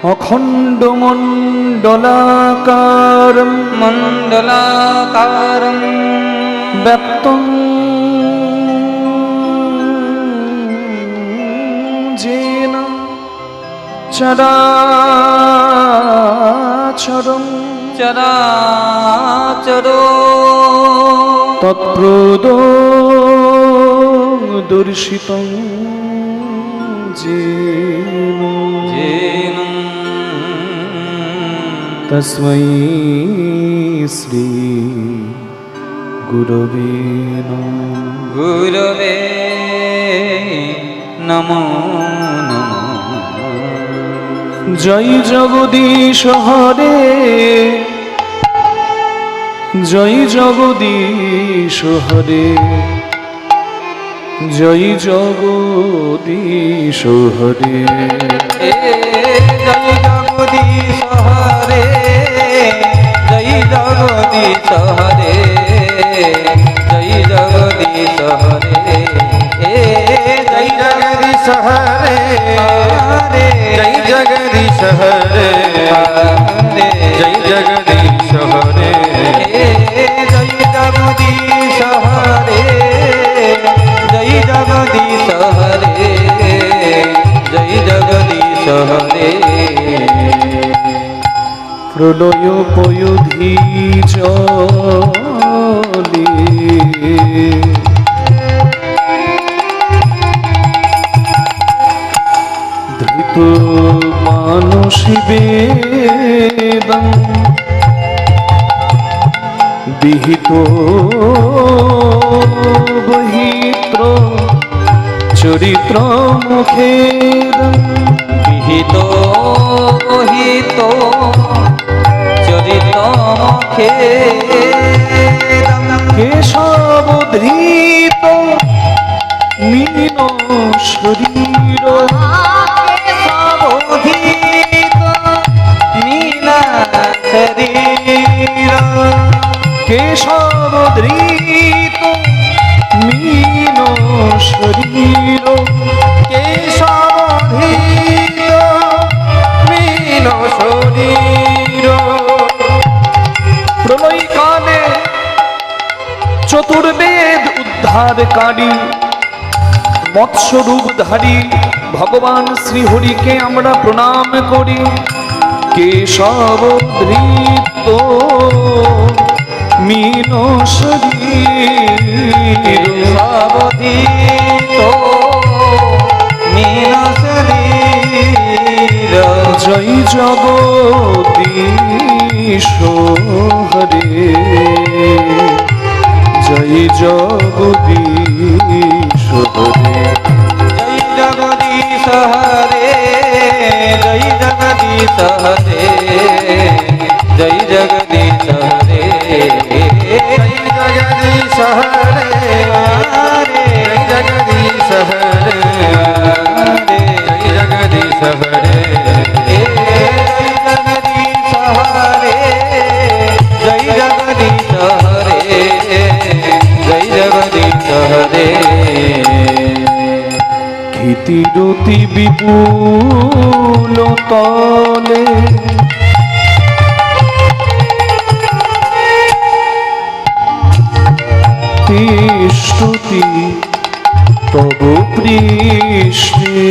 অখণ্ড মণ্ডলাকারম মণ্ডলাকারম ব্যাপ্তং যেন চরাচরম চরাচরো তৎপ্রদর্শিতং যেন যেন তস্मै শ্রী গুরবে নমঃ। গুরবে নমো নমঃ। জয় জগদীশ হরে, জয় জগদীশ হরে, জয় জগদীশ হরে। জয় জগদীশ হরে, জয় জগদীশ হরে, জয় জগদীশ হরে, জয় জগদীশ হরে, জয় জগদীশ হরে, জয় জগদীশ হরে, জয় জগদীশ হরে, জয় জগদীশ হরে, জয় জগদীশ হরে। প্রলয় পয়োধি জলে ধৃত মানসী বেদং বিহিত বহিত্র চরিত্র মুখের বিহিত বহিত চরিত মুখে কেশব ধৃত মীন শরীর কেশব ধৃত মীন শরীর কেশবধৃত মীন শরীর প্রলয় কালে চতুর্বেদ উদ্ধারকারী মৎস্যরূপধারী ভগবান শ্রীহরিকে আমরা প্রণাম করি। কেশব ধৃত মীন শরীর কেশবধৃত মীন শরীর জয় জগদীশ হরে, জয় জগদীশ হরে। জয় জগদীশ হরে, জয় জগদীশ হরে, জয় জগদীশ হরে, জয় জগদীশ হরে, জয় জগদীশ হরে, জয় জগদীশ হরে, জয় জগদীশ হরে, জয় জগদীশ হরে। ক্ষিতিরতি বিপুল তলে তিষ্ঠতি তব পৃষ্ঠে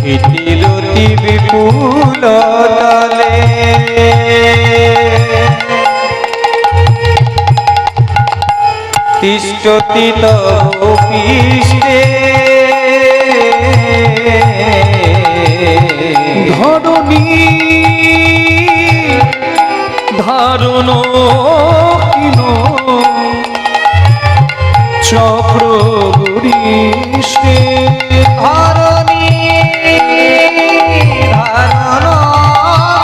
ক্ষিতিরতি বিপুল তলে তিষ্ঠতি তব পৃষ্ঠে ধরণী ধারণ কিন চক্র গরিষ্ঠে ধরণী ধারণ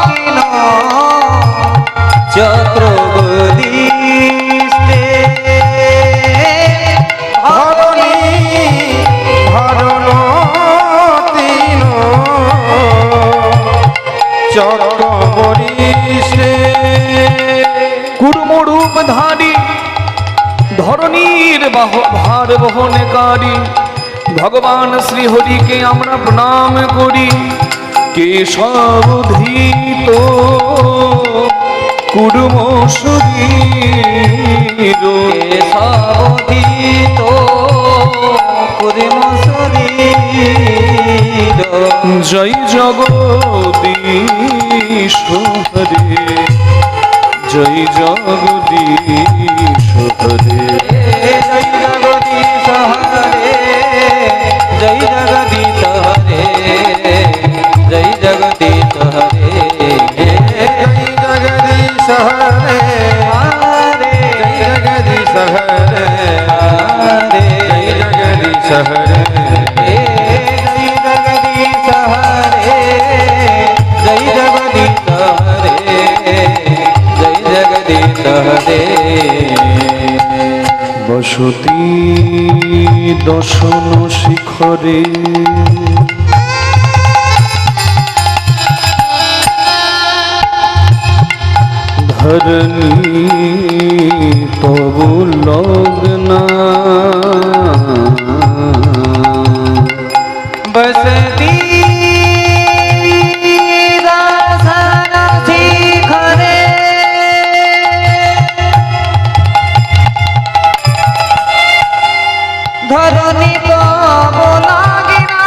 কিন চক্র গদিষ্ঠে ধরণী ধারণ তিন চক্র গরিষ্ঠে কুর্মরূপধারী ধরণীর ভার বহনকারী ভগবান শ্রী হরিকে আমরা প্রণাম করি। কেশব ধৃত কুর্ম শরীর, কেশবধিত কুর্ম শরীর, জয় জগদীশ হরে, জয় জগদীশ হরে। জয় জগদীশ হরে, জয় জগদীশ হরে, জয় জগদীশ হরে, জয় জগদীশ হরে, জয় জগদীশ হরে, জয় জগদীশ হরে, জয় জগদীশ হরে, জয় জগদীশ হরে, জয় জগদীশ হরে। বসতি দশন শিখরে, ধরণী তবু লগ্না, বসতি দাসন শিখরে, ধরণী তব লাগিনা,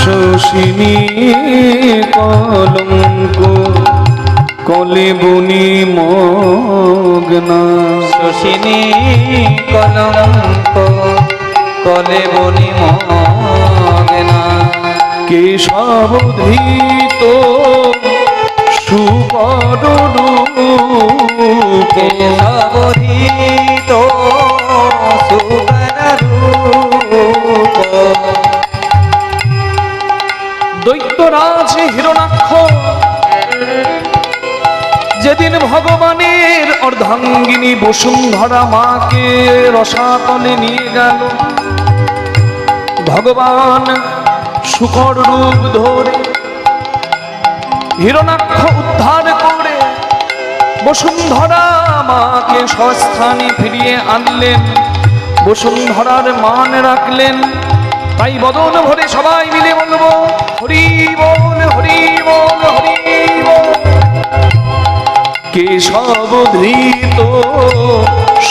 শোষিনী কলঙ্ক কলে বনি মগ্না, শোষিনী কলঙ্ক কলে বনি মগ্না, কেশব ধৃত সুবর রূপ, কেশবধিত সুবর রূপ, দৈত্যরাজ হিরণাক্ষ যেদিন ভগবানের অর্ধাঙ্গিনী বসুন্ধরা মাকে রসাতলে নিয়ে গেল, ভগবান শুকর রূপ ধরে হিরণাক্ষ উদ্ধার করে বসুন্ধরা মাকে স্বস্থানে ফিরিয়ে আনলেন, বসুন্ধরার মান রাখলেন। তাই বদন ভরে সবাই মিলে বলবো হরি বল, হরি বল, হরি বল। কেশব ধৃত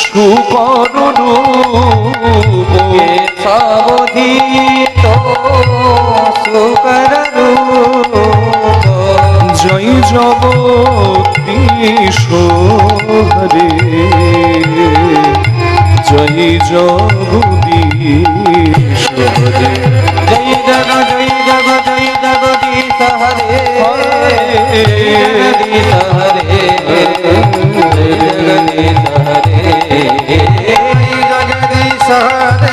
শুকর রূপ, কেশবধিত সুকর রূপ, জয় জগদীশ হরে, জয় জগদীশ হরে। জয় জগ জয় জগ জয় জগদীশ হরে, জগদীশ হরে, জগদীশ হরে, জগদীশ হরে,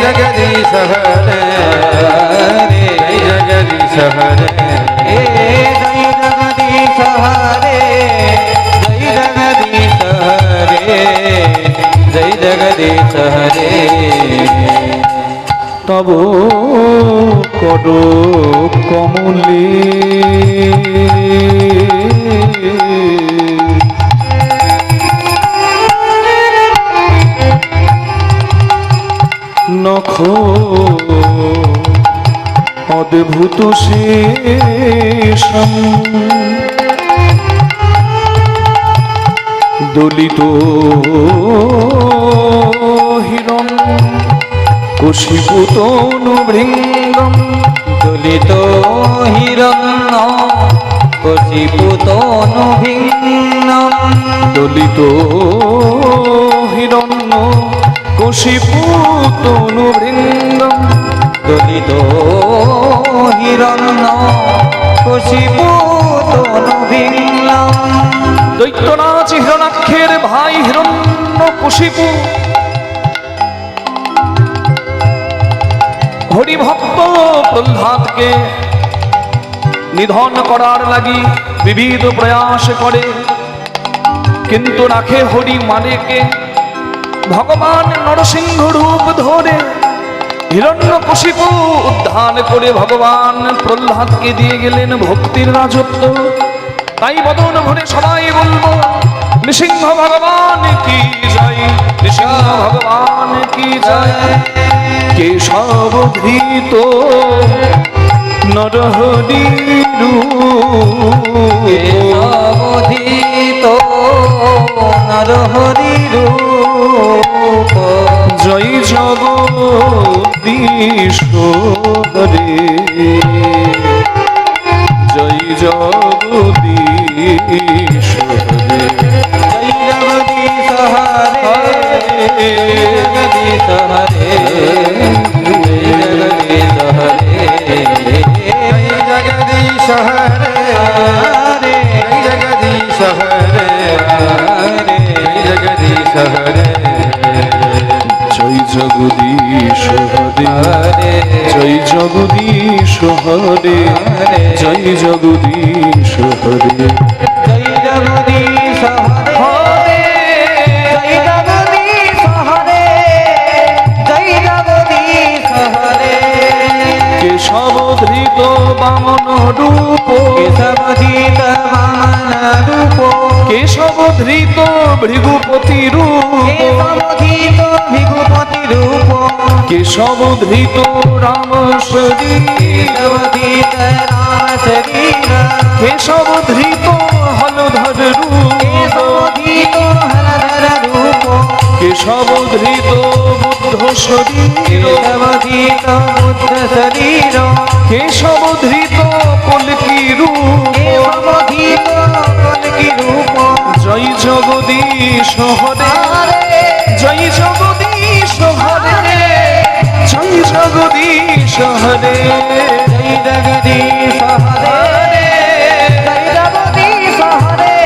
জগদীশ হরে, জগদীশ হরে, জয় জগদীশ হরে, জয় জগদীশ হরে, জয় জগদীশ হরে। তব কর কমলে নখ অদ্ভুত শেষম, দলিত হিরণ কশিপুতনু ভৃঙ্গম, দলিত হিরণ্য কশিপুতনু ভিন্নম, দলিত হিরণ্য কশিপুতনু ভৃঙ্গম, দলিত হিরণ্য কশিপুতনু ভিন্নম, দৈত্যরাজ হিরণাক্ষের ভাই হিরণ্য কশিপু হরিভক্ত প্রহ্লাদকে নিধন করার লাগি বিবিধ প্রয়াস করে, কিন্তু রাখে হরি মানেকে। ভগবান নরসিংহ রূপ ধরে হিরণ্যকশিপু উদ্ধার করে ভগবান প্রহ্লাদকে দিয়ে গেলেন ভক্তির রাজত্ব। তাই বদন ভরে সবাই বলবো नृसिंह भगवान की जय, नृसिंह भगवान की जय। केशव धृत नरहरि रूप, केशवधृत नरहरि रूप। जय जगदीश हरे, जय जगदीश हरे, जय जगदीश हरे, जगदीश हरे, जगदीश हरे, जगदीश हरे, जगदीश हरे, जगदीश हरे, जय जगदीश हरे, जय जगदीश हरे, जय जगदीश हरे, जय जगदीश हरे, जय जगदीश हरे, जय जगदीश हरे। केशव धृत बामन रूप, केशवधृत वामन रूप, केशव धृत भृगुपति रूप, केशवधृत भृगुपति रूप, केशव धृत राम शरीर, केशवधृत राम शरीर, केशव धृत हलधर रूप, केशवधृत हरधर रूप, केशव धृत बुद्ध शरीर, केशवधृत बुद्ध शरीर, केशव धृत कल्की रूप, केशवधृत कल्की रूप। जय जगदीश हरे, जय जगदीश हरे, जय जगदीश हरे, जय जगदीश हरे, जय जगदीश हरे,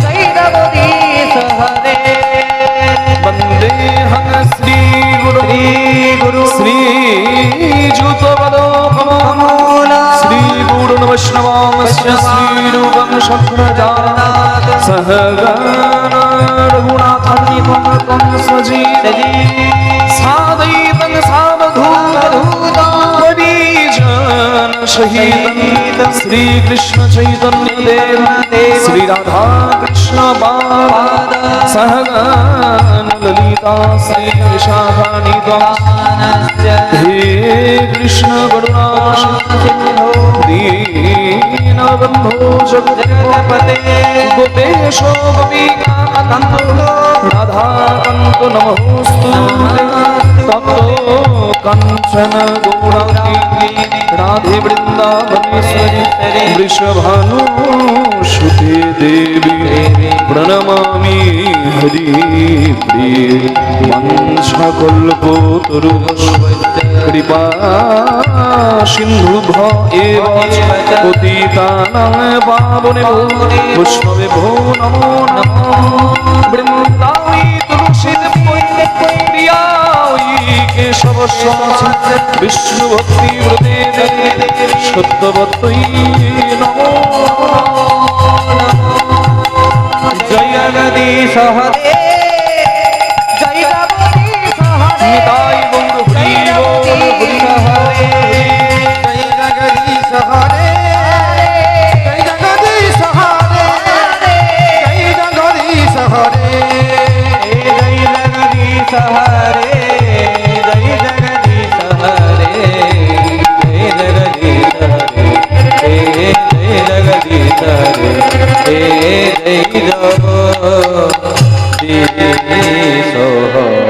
जय जगदीश हरे। वंदे हम श्री गुरु श्री जुतवलोकमं श्री गुरुन् वैष्णवांश्च श्री रूपं शक्रजाननाथ सहगण रघुनाथान्वितं सजीवं सादयितं सावधूतं परिजन शहीदं श्री कृष्ण चैतन्य देव श्री राधा कृष्ण पाद सहगण ललिता श्री विशाखान्वितं हे कृष्ण करुणा सिंधो दीनबन्धो जगत्पते गोपेशो गोपीकान्तो राधाकान्तो नमोऽस्तुते ततो कंचन गौराङ्गी राधे वृन्दावनेश्वरी वृषभानुसुते देवी प्रणमामि हरिप्रिये वंशकल्पतरुभ्यश्च कृपा सिन्धुभ्यो एव पतितानां पावनेभ्यो वैष्णवेभ्यो नमो नमः। वृन्दावै तुलसीदेवी केशवस्वामी विष्णुभक्तिवृते सत्यवत्यै नमो नमः। जय जगदीश हरे, जय जगदीश हरे, निताय गौर हरि बोल हरि जय जगदीश हरे, जय जगदीश हरे, जय जगदीश हरे, जय जगदीश हरे, जय जगदीश हरे, जय जगदीश हरे, जय जगदीश हरे, जय जगदीश हरे।